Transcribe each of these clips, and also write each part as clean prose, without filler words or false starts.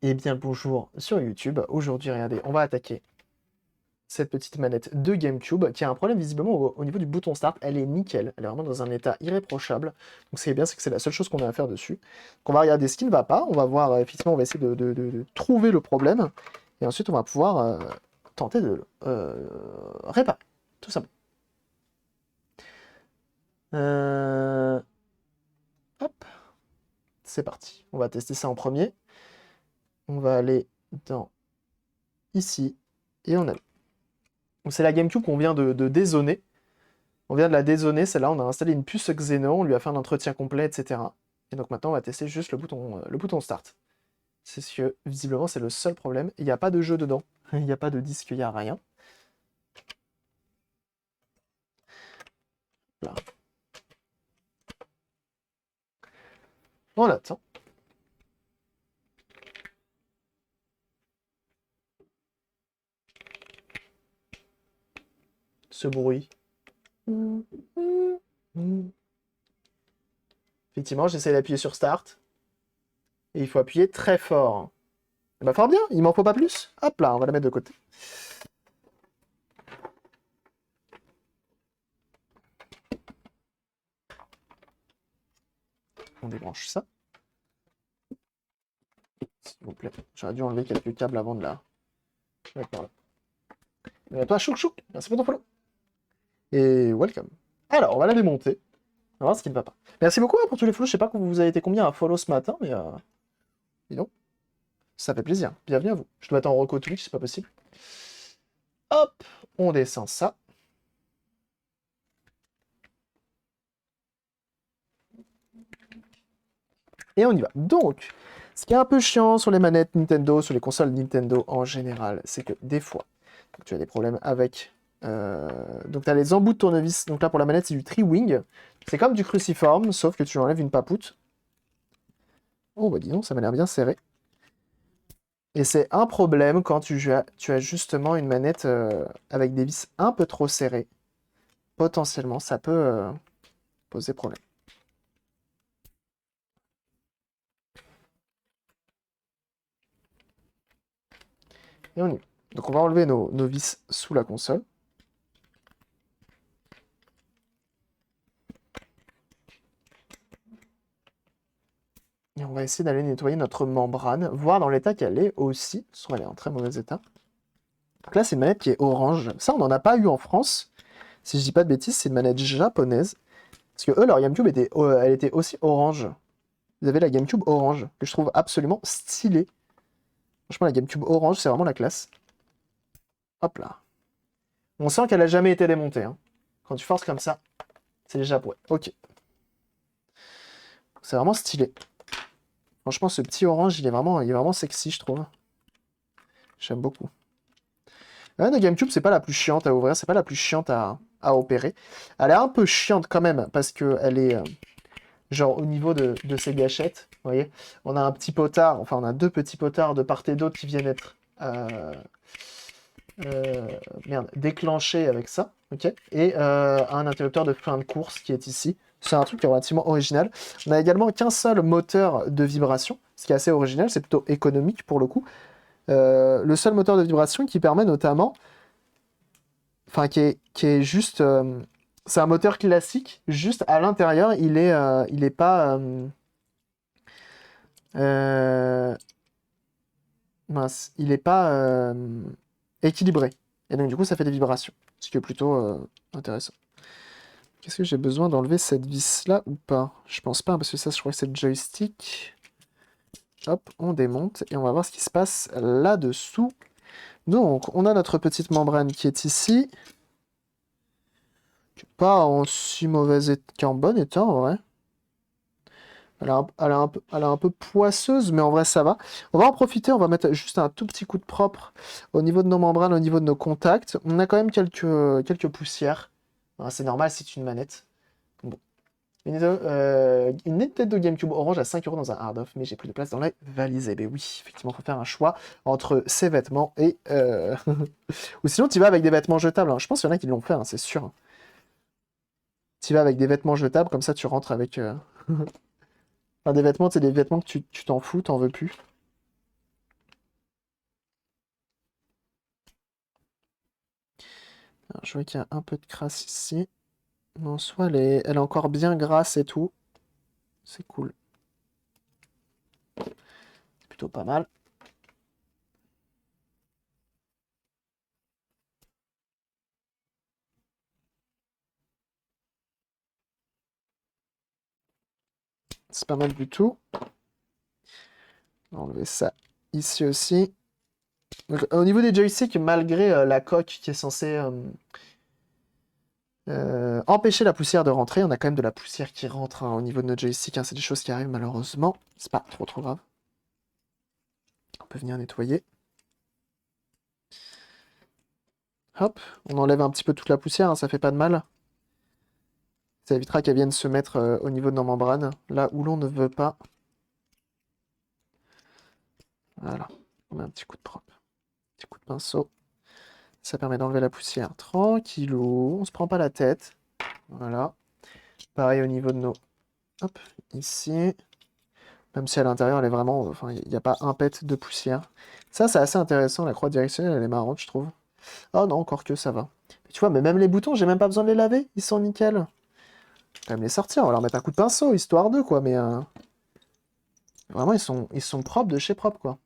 Eh bien, bonjour sur YouTube. Aujourd'hui, regardez, on va attaquer cette petite manette de GameCube qui a un problème visiblement au niveau du bouton Start. Elle est nickel, elle est vraiment dans un état irréprochable. Donc, ce qui est bien, c'est que c'est la seule chose qu'on a à faire dessus. Donc, on va regarder ce qui ne va pas. On va voir, effectivement, on va essayer de trouver le problème. Et ensuite, on va pouvoir tenter de le réparer, tout simplement. Euh, Hop, c'est parti. On va tester ça en premier. On va aller dans ici et on a. Donc c'est la GameCube qu'on vient de dézoner. On vient de la dézoner, celle-là, on a installé une puce Xenon, on lui a fait un entretien complet, etc. Et donc maintenant, on va tester juste le bouton Start. C'est ce que, visiblement, c'est le seul problème. Il n'y a pas de jeu dedans. Il n'y a pas de disque, il n'y a rien. Là. On attend. Ce bruit. Effectivement, j'essaie d'appuyer sur Start. Et il faut appuyer très fort. Et bah fort bien, il m'en faut pas plus. Hop là, on va la mettre de côté. On débranche ça. S'il vous plaît. J'aurais dû enlever quelques câbles avant de la mettre par là. Et à toi, chouk chouk. Merci pour ton follow. Et welcome. Alors, on va la démonter. On va voir ce qui ne va pas. Merci beaucoup pour tous les follows. Je sais pas que vous avez été combien à follow ce matin, mais dis donc, ça fait plaisir. Bienvenue à vous. Je dois être en reco Twitch, c'est pas possible. Hop, on descend ça. Et on y va. Donc, ce qui est un peu chiant sur les manettes Nintendo, sur les consoles Nintendo en général, c'est que des fois, tu as des problèmes avec... Donc, tu as les embouts de tournevis. Donc là, pour la manette, c'est du Tri-Wing. C'est comme du cruciforme, sauf que tu enlèves une papoute. Oh, bah dis donc, ça m'a l'air bien serré. Et c'est un problème quand tu as justement une manette avec des vis un peu trop serrées. Potentiellement, ça peut poser problème. Et on y va. Donc on va enlever nos vis sous la console. Et on va essayer d'aller nettoyer notre membrane, voir dans l'état qu'elle est aussi. Soit elle est en très mauvais état. Donc là, c'est une manette qui est orange. Ça, on n'en a pas eu en France. Si je dis pas de bêtises, c'est une manette japonaise. Parce que eux, leur GameCube, elle était aussi orange. Vous avez la GameCube orange, que je trouve absolument stylée. Franchement, la GameCube orange, c'est vraiment la classe. Hop là. On sent qu'elle a jamais été démontée. Hein. Quand tu forces comme ça, c'est déjà... Ouais, ok. C'est vraiment stylé. Franchement, ce petit orange, il est vraiment sexy, je trouve. J'aime beaucoup. La GameCube, c'est pas la plus chiante à ouvrir, c'est pas la plus chiante à opérer. Elle est un peu chiante quand même, parce qu'elle est... genre au niveau de ses gâchettes, vous voyez, on a un petit potard, enfin on a deux petits potards de part et d'autre qui viennent être déclenchés avec ça, ok, et un interrupteur de fin de course qui est ici. C'est un truc qui est relativement original. On a également qu'un seul moteur de vibration, ce qui est assez original, c'est plutôt économique pour le coup. Le seul moteur de vibration qui permet notamment, enfin qui est juste, c'est un moteur classique, juste à l'intérieur, il est pas mince, il est pas équilibré. Et donc du coup ça fait des vibrations, ce qui est plutôt intéressant. Qu'est-ce que j'ai besoin d'enlever cette vis là ou pas? Je pense pas, parce que ça je crois que c'est le joystick. Hop, on démonte et on va voir ce qui se passe là-dessous. Donc on a notre petite membrane qui est ici. Qui n'est pas en si mauvais état, qui est en bon état en vrai. Elle est un peu poisseuse, mais en vrai, ça va. On va en profiter, on va mettre juste un tout petit coup de propre au niveau de nos membranes, au niveau de nos contacts. On a quand même quelques poussières. C'est normal, c'est une manette. Bon. Une Nintendo GameCube orange à 5 € dans un hard-off, mais j'ai plus de place dans la valise. Eh bien oui, effectivement, il faut faire un choix entre ses vêtements et... Ou sinon, tu vas avec des vêtements jetables. Hein. Je pense qu'il y en a qui l'ont fait, hein, c'est sûr. Tu vas avec des vêtements jetables, comme ça tu rentres avec... Enfin, des vêtements, c'est des vêtements que tu t'en fous, t'en veux plus. Je vois qu'il y a un peu de crasse ici. Mais en soi, elle est encore bien grasse et tout. C'est cool. C'est plutôt pas mal. C'est pas mal du tout. On va enlever ça ici aussi. Donc, au niveau des joysticks, malgré la coque qui est censée empêcher la poussière de rentrer, on a quand même de la poussière qui rentre hein, au niveau de nos joysticks. Hein. C'est des choses qui arrivent malheureusement. C'est pas trop grave. On peut venir nettoyer. Hop, on enlève un petit peu toute la poussière, hein, ça fait pas de mal. Ça évitera qu'elle vienne se mettre au niveau de nos membranes, là où l'on ne veut pas. Voilà, on met un petit coup de propre, petit coup de pinceau. Ça permet d'enlever la poussière tranquillou, on se prend pas la tête. Voilà. Pareil au niveau de nos... Hop, ici. Même si à l'intérieur, elle est vraiment... Enfin, il n'y a pas un pet de poussière. Ça, c'est assez intéressant, la croix directionnelle, elle est marrante, je trouve. Oh non, encore que ça va. Mais tu vois, mais même les boutons, j'ai même pas besoin de les laver, ils sont nickel. Je vais quand même les sortir, on va leur mettre un coup de pinceau, histoire d'eux, quoi, mais... Vraiment, ils sont propres de chez propre, quoi.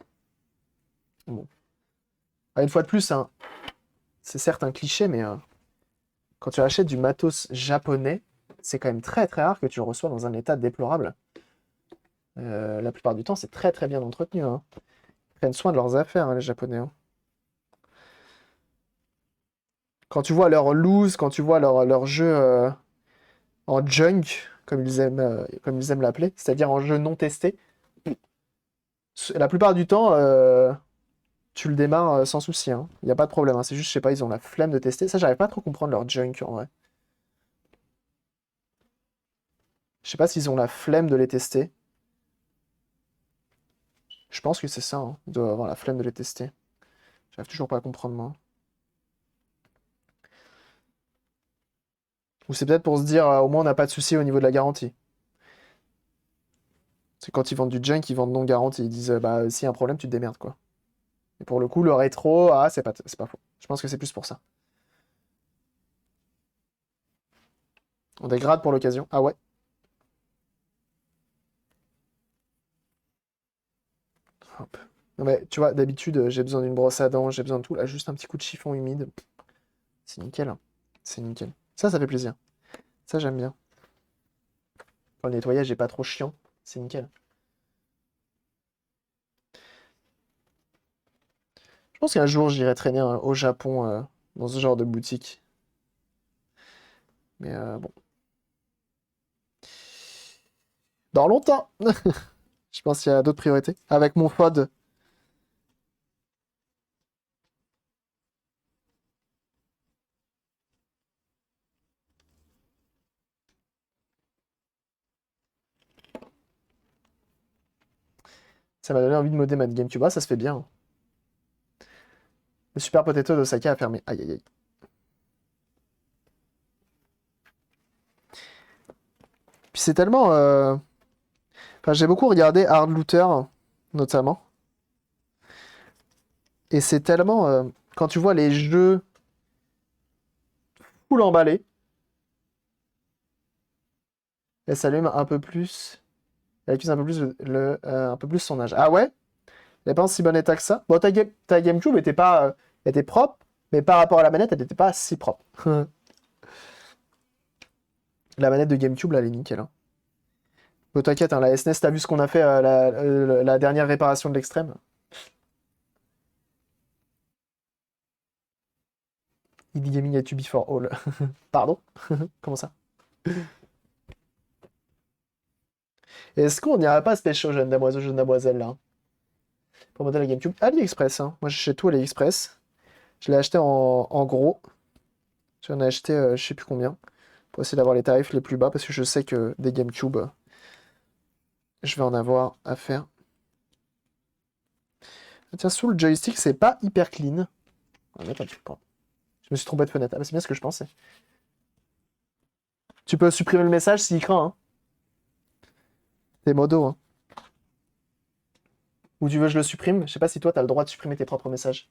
Bon. Ah, une fois de plus, hein, c'est certes un cliché, mais quand tu achètes du matos japonais, c'est quand même très très rare que tu le reçois dans un état déplorable. La plupart du temps, c'est très très bien entretenu. Hein. Ils prennent soin de leurs affaires, hein, les Japonais. Hein. Quand tu vois leur loose, quand tu vois leur jeu en junk, comme ils aiment l'appeler, c'est-à-dire en jeu non testé, la plupart du temps, tu le démarres sans souci. Il n'y a pas de problème. Hein. C'est juste, je sais pas, ils ont la flemme de tester. Ça, j'arrive pas à trop comprendre leur junk en vrai. Je sais pas s'ils ont la flemme de les tester. Je pense que c'est ça. Hein. Ils doivent avoir la flemme de les tester. J'arrive toujours pas à comprendre, moi. Ou c'est peut-être pour se dire, au moins, on n'a pas de souci au niveau de la garantie. C'est quand ils vendent du junk, ils vendent non garantie. Ils disent, bah, s'il y a un problème, tu te démerdes, quoi. Et pour le coup, le rétro, ah, c'est pas faux. Je pense que c'est plus pour ça. On dégrade pour l'occasion. Ah ouais. Hop. Non mais tu vois, d'habitude, j'ai besoin d'une brosse à dents, j'ai besoin de tout. Là, juste un petit coup de chiffon humide. C'est nickel. Hein. C'est nickel. Ça fait plaisir. Ça, j'aime bien. Quand le nettoyage est pas trop chiant, c'est nickel. Je pense qu'un jour, j'irai traîner au Japon dans ce genre de boutique. Mais bon. Dans longtemps! Je pense qu'il y a d'autres priorités. Avec mon FOD, ça m'a donné envie de modder ma GameCube. Ah, ça se fait bien. Hein. Le Super Potato d'Osaka a fermé. Aïe aïe aïe. Puis c'est tellement. Enfin, j'ai beaucoup regardé Hard Looter, notamment. Et c'est tellement. Quand tu vois les jeux full emballés, elle s'allume un peu plus. Elle accuse un peu plus, un peu plus son âge. Ah ouais? Elle n'est pas en si bon état que ça? Bon, ta GameCube était pas. Était propre, mais par rapport à la manette, elle n'était pas si propre. La manette de GameCube, là, elle est nickel. Hein. Bon, t'inquiète, hein, la SNES, t'as vu ce qu'on a fait la dernière réparation de l'extrême? Indie Gaming a to be for all. Pardon? Comment ça? Est-ce qu'on n'irait pas spécial jeune damoiseau, jeune damoiselle là? Pour modèle la GameCube. AliExpress, hein. Moi j'achète tout AliExpress. Je l'ai acheté en gros. J'en ai acheté je sais plus combien. Pour essayer d'avoir les tarifs les plus bas parce que je sais que des GameCube, je vais en avoir à faire. Ah, tiens, sous le joystick, c'est pas hyper clean. On va mettre un petit peu. Je me suis trompé de fenêtre. Ah, bah, c'est bien ce que je pensais. Tu peux supprimer le message s'il craint, hein. C'est modo, hein. Ou tu veux que je le supprime? Je sais pas si toi, t'as le droit de supprimer tes propres messages.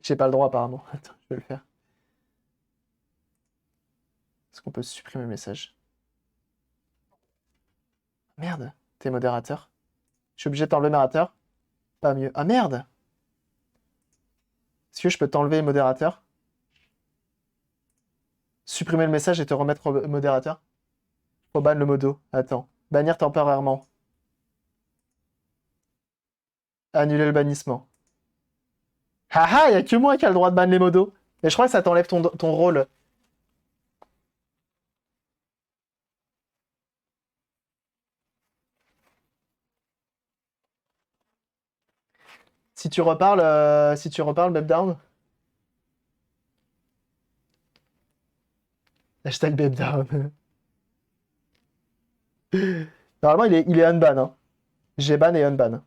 J'ai pas le droit apparemment. Attends, je vais le faire. Est-ce qu'on peut supprimer le message? Merde, t'es modérateur. Je suis obligé de t'enlever modérateur? Pas mieux. Ah merde! Est-ce que je peux t'enlever modérateur? Supprimer le message et te remettre modérateur? Faut ban le modo. Attends. Bannir temporairement. Annuler le bannissement. Haha, y a que moi qui a le droit de ban les modos. Mais je crois que ça t'enlève ton rôle. Si tu reparles, Bebdown. Hashtag Bebdown. Normalement, il est unban. Hein. J'ai ban et unban.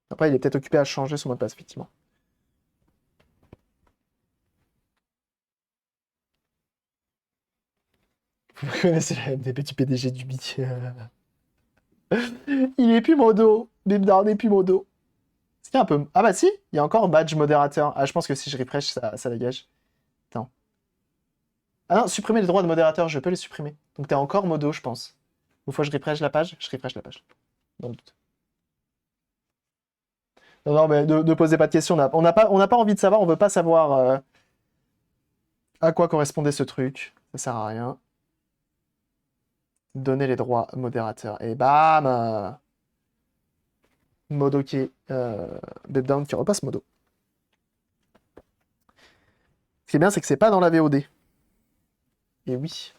Après, il est peut-être occupé à changer son mot de passe, effectivement. Vous connaissez la MDB du PDG du BT. Il est plus modo. Bebdown n'est plus modo. C'est un peu. Ah bah si, il y a encore badge modérateur. Ah, je pense que si je refresh, ça dégage. Attends. Ah non, supprimer les droits de modérateur, je peux les supprimer. Donc t'es encore modo, je pense. Une fois que je refresh la page, je refresh la page. Dans le doute. Non, non, mais ne posez pas de questions. On n'a pas envie de savoir, on veut pas savoir à quoi correspondait ce truc. Ça sert à rien. Donner les droits modérateurs. Et bam Modo qui est Bebdown qui repasse modo. Ce qui est bien, c'est que c'est pas dans la VOD. Et oui.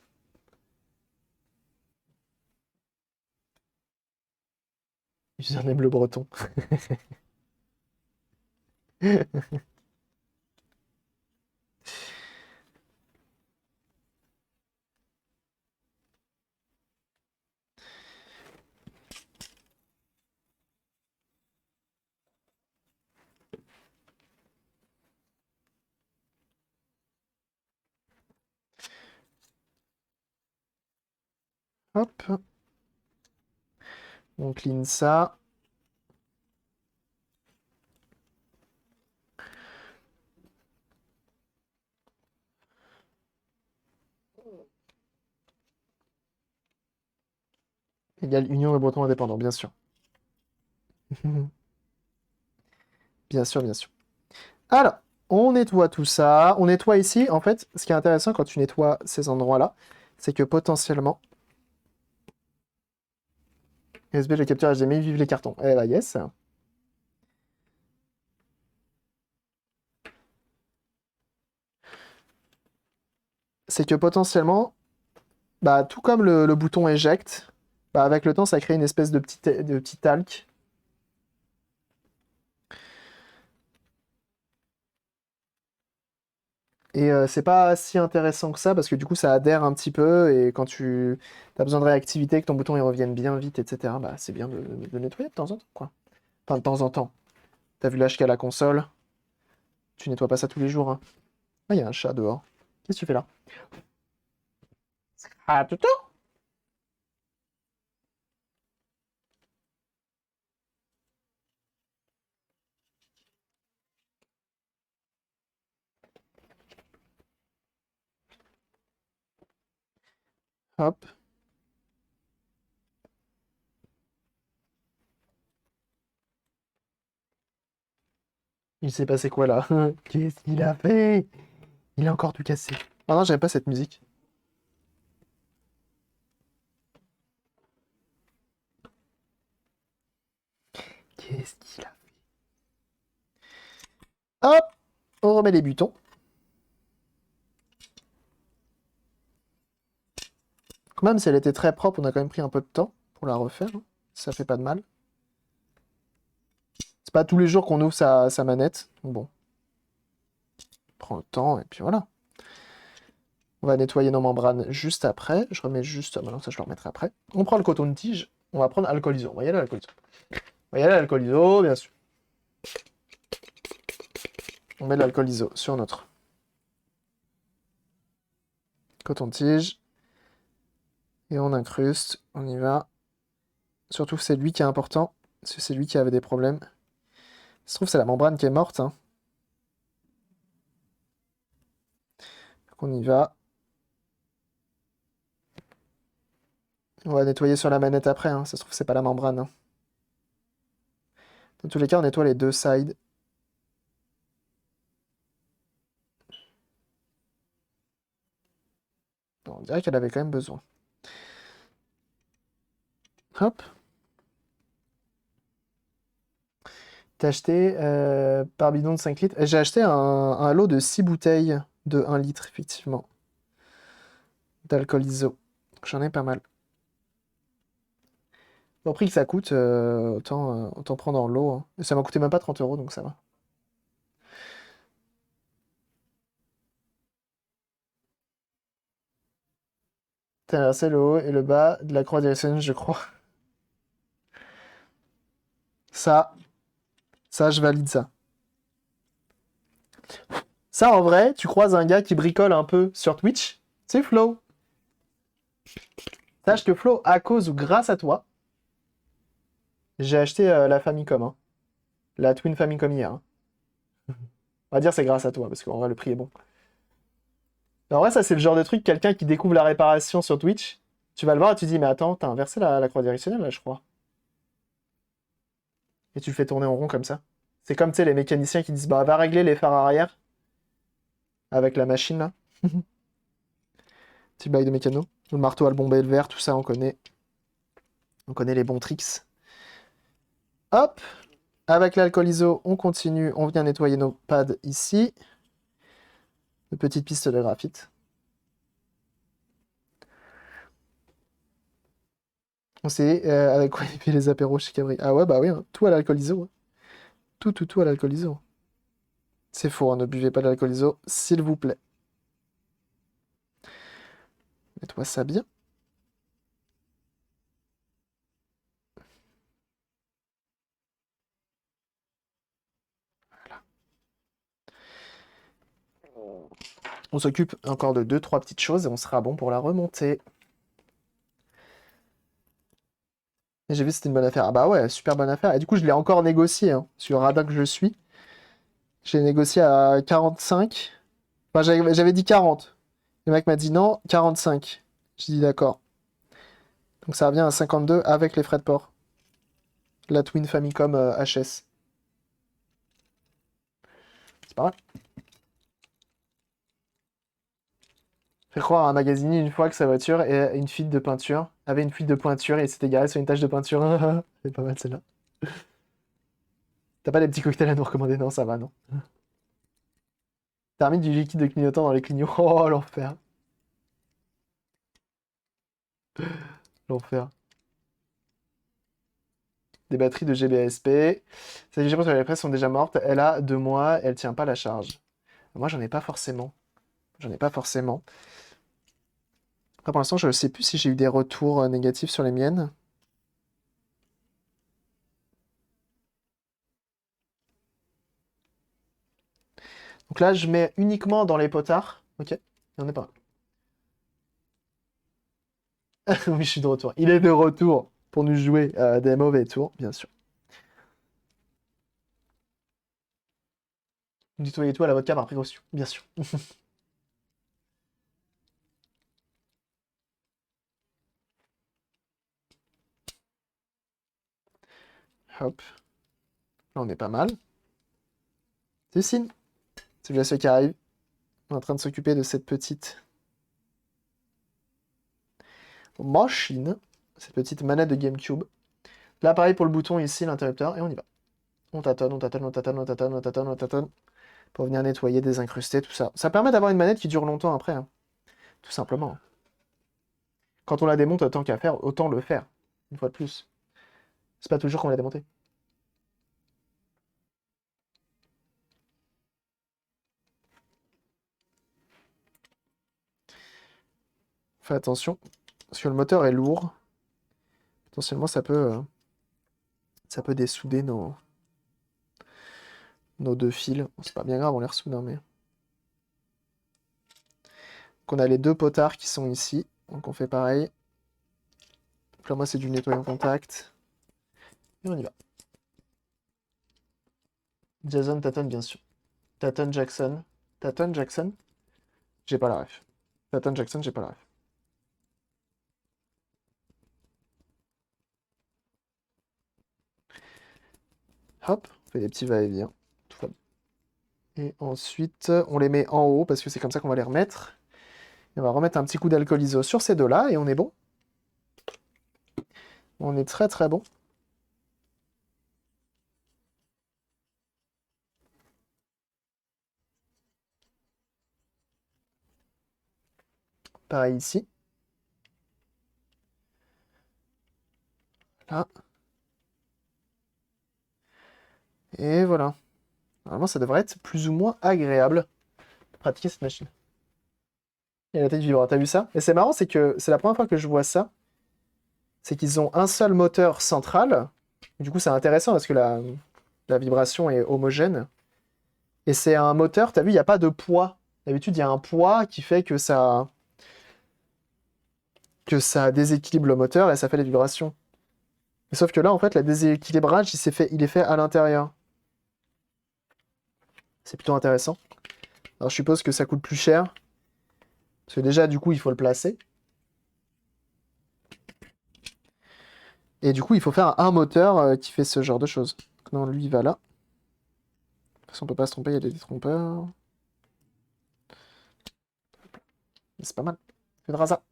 Username le breton. Hop. On clean ça. Égale Union et Breton indépendant, bien sûr. Bien sûr, bien sûr. Alors, on nettoie tout ça. On nettoie ici. En fait, ce qui est intéressant quand tu nettoies ces endroits-là, c'est que potentiellement... USB, le capture HDMI, vive les cartons. Eh bah yes. C'est que potentiellement, bah, tout comme le bouton eject, bah, avec le temps, ça crée une espèce de petit talc. Et c'est pas si intéressant que ça, parce que du coup, ça adhère un petit peu, et quand tu as besoin de réactivité, que ton bouton il revienne bien vite, etc., bah, c'est bien de nettoyer de temps en temps, quoi. Enfin, de temps en temps. T'as vu l'âge qu'a la console, tu nettoies pas ça tous les jours, hein. Ah, il y a un chat dehors. Qu'est-ce que tu fais là? Ah, tout. Hop. Il s'est passé quoi là? Qu'est-ce qu'il a fait? Il a encore tout cassé. Ah non, j'aime pas cette musique. Qu'est-ce qu'il a fait? Hop! On remet les butons. Même si elle était très propre, on a quand même pris un peu de temps pour la refaire, hein. Ça fait pas de mal. C'est pas tous les jours qu'on ouvre sa manette. Bon. On prend le temps et puis voilà. On va nettoyer nos membranes juste après. Je remets juste... Maintenant, ça, je le remettrai après. On prend le coton-tige. On va prendre alcool iso. On va y aller à l'alcool iso. On va y aller à l'alcool iso, bien sûr. On met l'alcool iso sur notre coton-tige. Et on incruste. On y va. Surtout que c'est lui qui est important. Parce que c'est lui qui avait des problèmes. se trouve, c'est la membrane qui est morte. Hein. Donc on y va. On va nettoyer sur la manette après. Hein. Ça se trouve, c'est pas la membrane. Hein. Dans tous les cas, on nettoie les deux sides. Bon, on dirait qu'elle avait quand même besoin. Hop. T'as acheté par bidon de 5 litres. J'ai acheté un lot de 6 bouteilles de 1 litre, effectivement, d'alcool iso. J'en ai pas mal. Au prix que ça coûte, autant prendre en lot. Hein. Et ça m'a coûté même pas 30 euros, donc ça va. T'as inversé le haut et le bas de la croix directionnelle, je crois. Ça, ça, je valide ça. Ça, en vrai, tu croises un gars qui bricole un peu sur Twitch, c'est Flo. Sache que Flo, à cause ou grâce à toi, j'ai acheté la Famicom, hein. La Twin Famicom hier. Hein. On va dire c'est grâce à toi, parce qu'en vrai, le prix est bon. Mais en vrai, ça, c'est le genre de truc, quelqu'un qui découvre la réparation sur Twitch, tu vas le voir et tu dis, mais attends, t'as inversé la croix directionnelle, là, je crois. Et tu le fais tourner en rond comme ça. C'est comme, tu sais, les mécaniciens qui disent, bah, va régler les phares arrière avec la machine, là. Petit bail de mécano. Le marteau à le bomber le verre, tout ça, on connaît. On connaît les bons tricks. Hop! Avec l'alcool iso, on continue. On vient nettoyer nos pads ici. De petites pistes de graphite. On sait avec quoi il fait les apéros chez Cabri. Ah ouais, bah oui, hein. Tout à l'alcool iso. Hein. Tout à l'alcool iso. C'est faux, hein, ne buvez pas d'alcool iso, s'il vous plaît. Nettoie ça bien. On s'occupe encore de 2-3 petites choses et on sera bon pour la remontée. Et j'ai vu que c'était une bonne affaire. Ah bah ouais, super bonne affaire. Et du coup, je l'ai encore négocié, hein, sur le radin que je suis. J'ai négocié à 45. Enfin, j'avais dit 40. Le mec m'a dit non, 45. J'ai dit d'accord. Donc ça revient à 52 avec les frais de port. La Twin Famicom HS. C'est pas mal. Fait croire à un magasinier une fois que sa voiture avait une fuite de peinture et il s'était garé sur une tache de peinture. C'est pas mal celle-là. T'as pas des petits cocktails à nous recommander? Non, ça va, non. T'as remis du liquide de clignotant dans les clignots. Oh, l'enfer. L'enfer. Des batteries de GBSP. Ces GBSP sur les presses sont déjà mortes. Elle a 2 mois, elle tient pas la charge. Moi, j'en ai pas forcément. J'en ai pas forcément. Après, pour l'instant, je ne sais plus si j'ai eu des retours négatifs sur les miennes. Donc là, je mets uniquement dans les potards. Ok, il y en a pas. Oui, je suis de retour. Il est de retour pour nous jouer des mauvais tours, bien sûr. Nettoyez tout à la vodka par précaution, bien sûr. Hop. Là, on est pas mal. C'est signe. C'est le qui arrive. On est en train de s'occuper de cette petite machine. Cette petite manette de GameCube. Là, pareil pour le bouton ici, l'interrupteur, et on y va. On tâtonne, on tâtonne, on tâtonne, on tâtonne, on tâtonne, on tâtonne. Pour venir nettoyer, désincruster, tout ça. Ça permet d'avoir une manette qui dure longtemps après, hein. Tout simplement. Quand on la démonte, autant qu'à faire, autant le faire. Une fois de plus. C'est pas toujours qu'on l'a démonté. Fais attention, parce que le moteur est lourd. Potentiellement, ça peut dessouder nos deux fils. Bon, c'est pas bien grave, on les ressoude, hein, mais... Donc on a les deux potards qui sont ici. Donc on fait pareil. Donc là, moi, c'est du nettoyant contact. Et on y va. Jason Tatum, bien sûr. Tatum Jackson. Tatum Jackson? J'ai pas la ref. Tatum Jackson, j'ai pas la ref. Hop, on fait des petits va-et-vient. Tout va bien. Et ensuite, on les met en haut parce que c'est comme ça qu'on va les remettre. Et on va remettre un petit coup d'alcool iso sur ces deux-là et on est bon. On est très très bon. Pareil ici. Là. Et voilà. Normalement, ça devrait être plus ou moins agréable de pratiquer cette machine. Et la tête vibre, t'as vu ça? Et c'est marrant, c'est que c'est la première fois que je vois ça. C'est qu'ils ont un seul moteur central. Du coup, c'est intéressant parce que la vibration est homogène. Et c'est un moteur, t'as vu, il n'y a pas de poids. D'habitude, il y a un poids qui fait que ça déséquilibre le moteur et ça fait les vibrations. Mais sauf que là, en fait, le déséquilibrage, il est fait à l'intérieur. C'est plutôt intéressant. Alors, je suppose que ça coûte plus cher. Parce que déjà, du coup, il faut le placer. Et du coup, il faut faire un moteur qui fait ce genre de choses. Donc, non, lui, il va là. De toute façon, on peut pas se tromper, il y a des détrompeurs. Mais c'est pas mal. Faudra ça.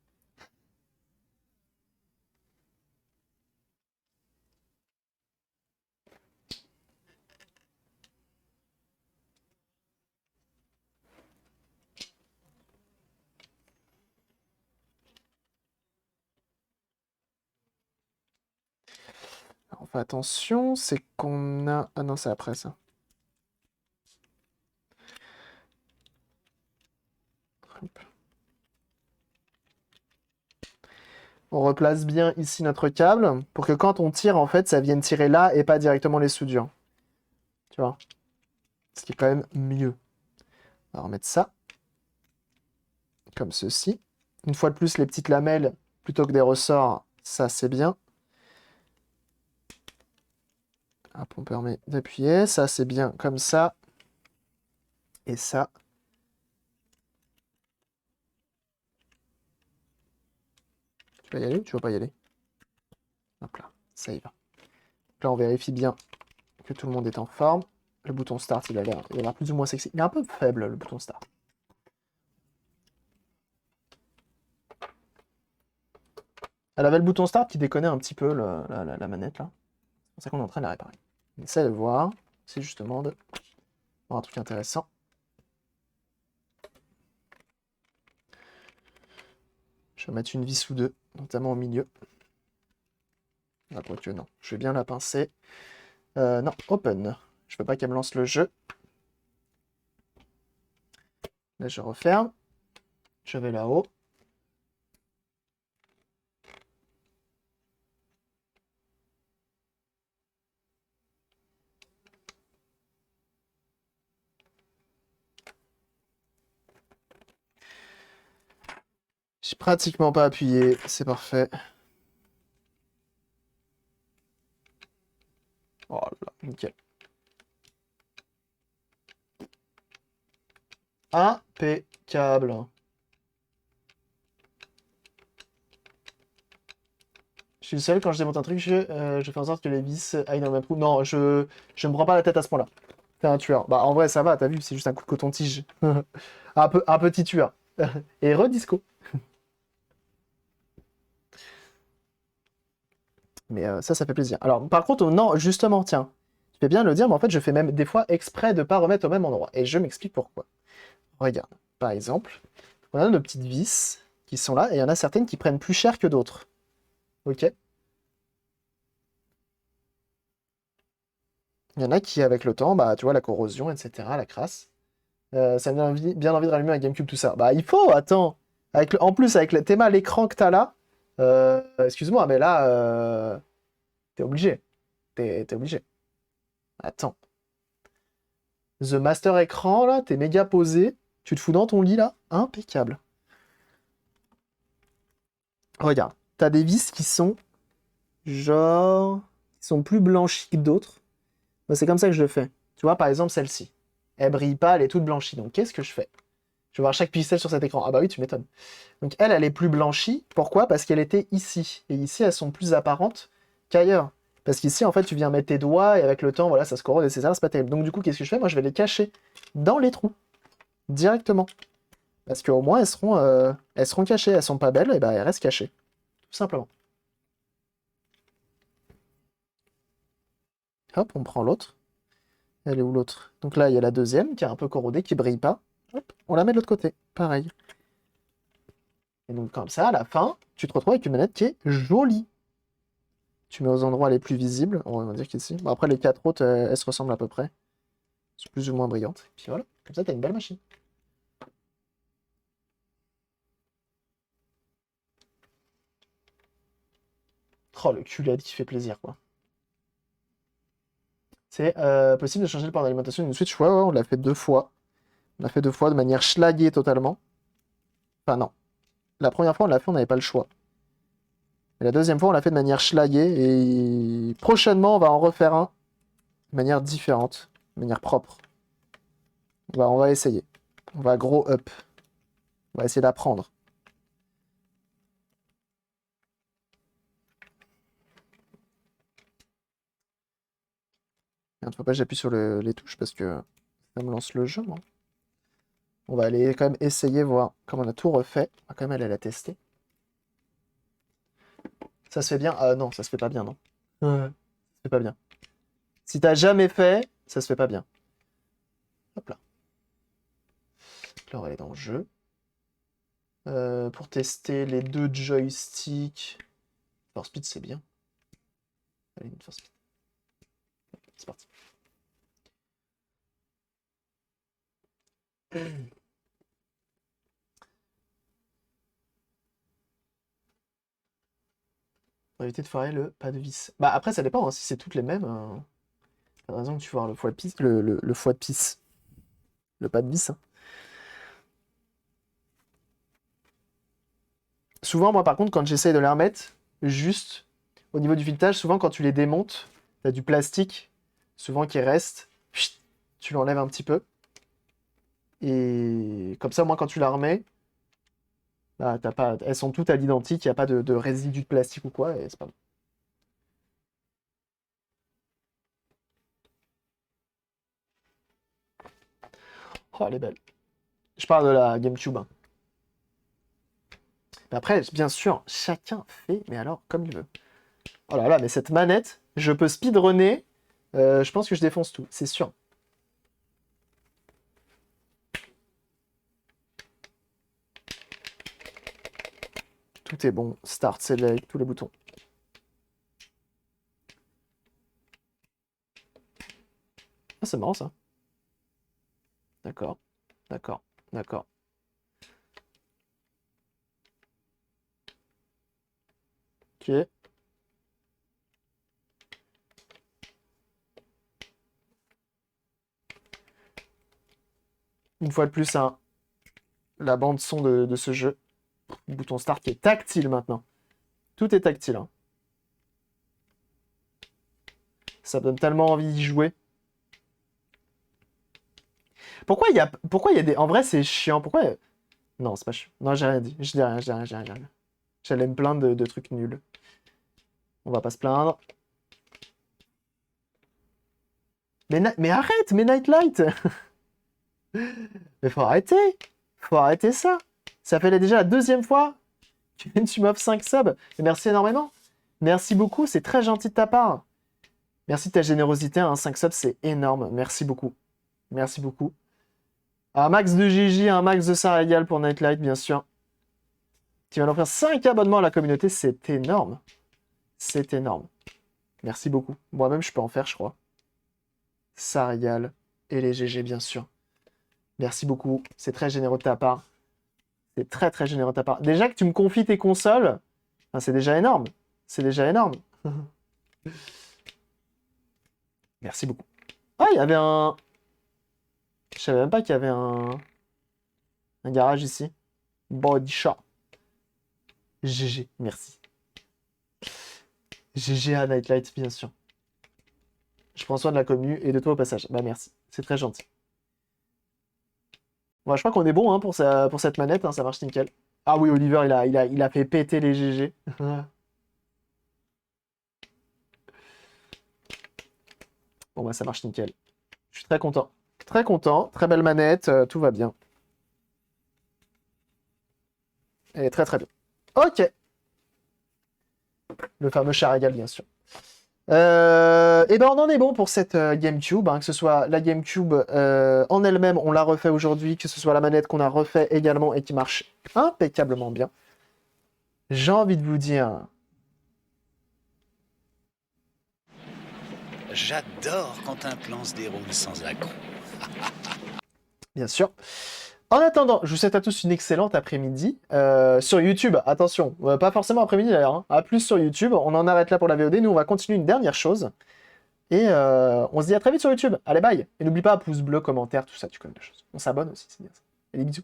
Alors, on fait attention, c'est qu'on a... Ah non, c'est après ça. Hop. On replace bien ici notre câble pour que quand on tire, en fait, ça vienne tirer là et pas directement les soudures. Tu vois? Ce qui est quand même mieux. On va remettre ça. Comme ceci. Une fois de plus, les petites lamelles, plutôt que des ressorts, ça c'est bien. Hop, on permet d'appuyer. Ça c'est bien comme ça. Et ça. Tu vas y aller ou tu vas pas y aller? Hop là, ça y va. Donc là, on vérifie bien que tout le monde est en forme. Le bouton Start, il a l'air plus ou moins sexy. Il est un peu faible, le bouton Start. Elle avait le bouton Start qui déconnait un petit peu la manette, là. C'est pour ça qu'on est en train de la réparer. On essaie de voir. C'est justement de voir un truc intéressant. Je vais mettre une vis ou deux, notamment au milieu. Ah, quoique non. Je vais bien la pincer. Non, open. Je veux pas qu'elle me lance le jeu. Là, je referme. Je vais là-haut. J'ai pratiquement pas appuyé. C'est parfait. Oh là, nickel. Impeccable. Je suis le seul, quand je démonte un truc, je fais en sorte que les vis aillent dans le même trou. Non, je me prends pas la tête à ce point-là. T'es un tueur. Bah, en vrai, ça va, t'as vu, c'est juste un coup de coton-tige. Un petit tueur. Et redisco. Mais ça fait plaisir. Alors, par contre, non, justement, tiens. Tu fais bien de le dire, mais en fait, je fais même des fois exprès de pas remettre au même endroit. Et je m'explique pourquoi. Regarde, par exemple, on a nos petites vis qui sont là, et il y en a certaines qui prennent plus cher que d'autres. Ok? Il y en a qui, avec le temps, bah, tu vois, la corrosion, etc., la crasse, ça me donne bien envie de rallumer un GameCube, tout ça. Bah, il faut, attends. En plus, avec le thème, l'écran que t'as là, excuse-moi, mais là, t'es obligé. T'es obligé. Attends. The Master écran, là, t'es méga posé. Tu te fous dans ton lit, là. Impeccable. Regarde, t'as des vis qui sont, genre, qui sont plus blanchies que d'autres. Bah, c'est comme ça que je le fais. Tu vois, par exemple, celle-ci. Elle brille pas, elle est toute blanchie. Donc, qu'est-ce que je fais? Je vais voir chaque pixel sur cet écran. Ah bah oui, tu m'étonnes. Donc, elle est plus blanchie. Pourquoi? Parce qu'elle était ici. Et ici, elles sont plus apparentes qu'ailleurs. Parce qu'ici, en fait, tu viens mettre tes doigts et avec le temps, voilà, ça se corrode, etc. C'est pas terrible. Donc, du coup, qu'est-ce que je fais? Moi, je vais les cacher dans les trous. Directement. Parce qu'au moins, elles seront cachées. Elles sont pas belles, et ben elles restent cachées. Tout simplement. Hop, on prend l'autre. Elle est où l'autre? Donc là, il y a la deuxième qui est un peu corrodée, qui brille pas. Hop, on la met de l'autre côté. Pareil. Et donc comme ça, à la fin, tu te retrouves avec une manette qui est jolie. Tu mets aux endroits les plus visibles. On va dire qu'ici. Bon, après, les quatre autres, elles se ressemblent à peu près. Elles sont plus ou moins brillantes. Et puis voilà, comme ça, t'as une belle machine. Oh, le QLED qui fait plaisir, quoi. C'est possible de changer le port d'alimentation d'une Switch? Ouais, on l'a fait 2 fois. On l'a fait 2 fois de manière schlaguée totalement. Enfin, non. La première fois, on l'a fait, on n'avait pas le choix. Et la deuxième fois, on l'a fait de manière schlaguée. Et prochainement, on va en refaire un de manière différente, de manière propre. On va essayer. On va grow up. On va essayer d'apprendre. Il ne faut pas que j'appuie sur les touches parce que ça me lance le jeu, moi. On va aller quand même essayer, voir. Comme on a tout refait, on va quand même aller la tester. Ça se fait bien? Non, ça se fait pas bien, non. Ouais. Ça se fait pas bien. Si t'as jamais fait, ça se fait pas bien. Hop là. Là, on va aller dans le jeu. Pour tester les 2 joysticks. Force Speed, c'est bien. Allez, une Force Speed. C'est parti. On va éviter de foirer le pas de vis. Bah après, ça dépend, hein, si c'est toutes les mêmes. T'as raison que tu vas avoir le foie de pisse. Le foie de pisse. Le pas de vis. Hein. Souvent, moi par contre, quand j'essaye de les remettre, juste au niveau du filetage, souvent quand tu les démontes, t'as du plastique, souvent qui reste. Chut, tu l'enlèves un petit peu. Et comme ça, moi, quand tu la remets, bah, t'as pas... elles sont toutes à l'identique, il n'y a pas de résidu de plastique ou quoi, et c'est pas bon. Oh, elle est belle. Je parle de la GameCube. Hein. Mais après, bien sûr, chacun fait, mais alors, comme il veut. Oh là là, mais cette manette, je peux speedrunner. Je pense que je défonce tout, c'est sûr. Tout est bon. Start, select, tous les boutons. Ah, c'est marrant ça. D'accord, d'accord, d'accord. Ok. Une fois de plus, hein, la bande son de ce jeu. Bouton start qui est tactile maintenant. Tout est tactile. Hein. Ça me donne tellement envie d'y jouer. Pourquoi il y a des... En vrai, c'est chiant. Pourquoi... Non, c'est pas chiant. Non, j'ai rien dit. Je dis rien, je dis rien, je dis rien, je dis rien. J'allais me plaindre de trucs nuls. On va pas se plaindre. Mais arrête, mais Nightlight Mais faut arrêter. Faut arrêter ça. Ça fait déjà la deuxième fois que tu m'offres 5 subs. Et merci énormément. Merci beaucoup, c'est très gentil de ta part. Merci de ta générosité, hein. 5 subs, c'est énorme. Merci beaucoup. Merci beaucoup. Un max de Gigi, un max de Saint-Régal pour Nightlight, bien sûr. Tu vas nous offrir 5 abonnements à la communauté, c'est énorme. C'est énorme. Merci beaucoup. Moi-même, je peux en faire, je crois. Saint-Régal et les GG, bien sûr. Merci beaucoup. C'est très généreux de ta part. C'est très, très généreux de ta part. Déjà que tu me confies tes consoles, ben, c'est déjà énorme. C'est déjà énorme. Merci beaucoup. Ah, il y avait un... Je savais même pas qu'il y avait un garage ici. Body shop. GG, merci. GG à Nightlight, bien sûr. Je prends soin de la commu et de toi au passage. Bah merci, c'est très gentil. Bon, je crois qu'on est bon hein, pour cette manette, hein, ça marche nickel. Ah oui, Oliver, il a fait péter les GG. Bon bah ça marche nickel. Je suis très content. Très content, très belle manette, tout va bien. Elle est très très bien. Ok. Le fameux chat régal, bien sûr. Et ben on en est bon pour cette GameCube, hein, que ce soit la GameCube en elle-même, on l'a refait aujourd'hui, que ce soit la manette qu'on a refait également et qui marche impeccablement bien. J'ai envie de vous dire... J'adore quand un plan se déroule sans accroc. Bien sûr. En attendant, je vous souhaite à tous une excellente après-midi. Sur YouTube, attention, pas forcément après-midi d'ailleurs, hein, à plus sur YouTube. On en arrête là pour la VOD. Nous, on va continuer une dernière chose. Et on se dit à très vite sur YouTube. Allez, bye. Et n'oublie pas, pouce bleu, commentaire, tout ça, tu connais la chose. On s'abonne aussi, c'est bien ça. Et des bisous.